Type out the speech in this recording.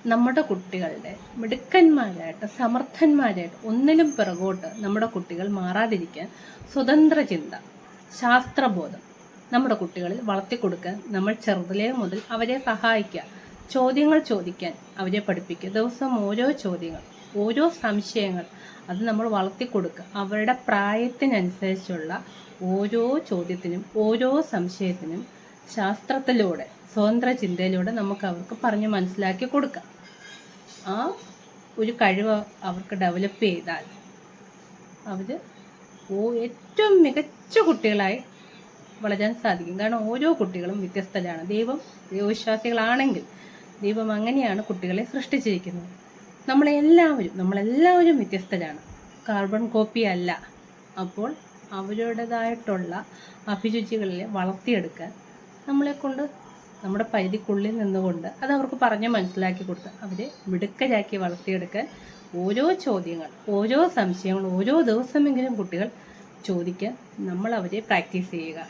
നമ്മുടെ കുട്ടികളുടെ മിടുക്കന്മാരായിട്ട് സമർത്ഥന്മാരായിട്ട് ഒന്നിലും പിറകോട്ട് നമ്മുടെ കുട്ടികൾ മാറാതിരിക്കാൻ സ്വതന്ത്ര ചിന്ത, ശാസ്ത്രബോധം നമ്മുടെ കുട്ടികളിൽ വളർത്തിക്കൊടുക്കാൻ നമ്മൾ ചെറുതിലേ മുതൽ അവരെ സഹായിക്കുക. ചോദ്യങ്ങൾ ചോദിക്കാൻ അവരെ പഠിപ്പിക്കുക. ദിവസം ഓരോ ചോദ്യങ്ങൾ, ഓരോ സംശയങ്ങൾ അത് നമ്മൾ വളർത്തിക്കൊടുക്കുക. അവരുടെ പ്രായത്തിനനുസരിച്ചുള്ള ഓരോ ചോദ്യത്തിനും ഓരോ സംശയത്തിനും ശാസ്ത്രത്തിലൂടെ, സ്വതന്ത്ര ചിന്തയിലൂടെ നമുക്ക് അവർക്ക് പറഞ്ഞ് മനസ്സിലാക്കി കൊടുക്കാം. ആ ഒരു കഴിവ് അവർക്ക് ഡെവലപ്പ് ചെയ്താൽ അവർ ഏറ്റവും മികച്ച കുട്ടികളായി വളരാൻ സാധിക്കും. കാരണം ഓരോ കുട്ടികളും വ്യത്യസ്തരാണ്. ദൈവവിശ്വാസികളാണെങ്കിൽ ദൈവം അങ്ങനെയാണ് കുട്ടികളെ സൃഷ്ടിച്ചിരിക്കുന്നത്. നമ്മളെല്ലാവരും വ്യത്യസ്തരാണ്, കാർബൺ കോപ്പി അല്ല. അപ്പോൾ അവരുടേതായിട്ടുള്ള അഭിരുചികളിൽ വളർത്തിയെടുക്കാൻ നമ്മളെക്കൊണ്ട് നമ്മുടെ പരിധിക്കുള്ളിൽ നിന്നുകൊണ്ട് അത് അവർക്ക് പറഞ്ഞ് മനസ്സിലാക്കി കൊടുത്ത് അവരെ മിടുക്കരാക്കി വളർത്തിയെടുക്കാൻ ഓരോ ചോദ്യങ്ങൾ, ഓരോ സംശയങ്ങൾ ഓരോ ദിവസമെങ്കിലും കുട്ടികൾ ചോദിക്കാൻ നമ്മൾ അവരെ പ്രാക്ടീസ് ചെയ്യുക.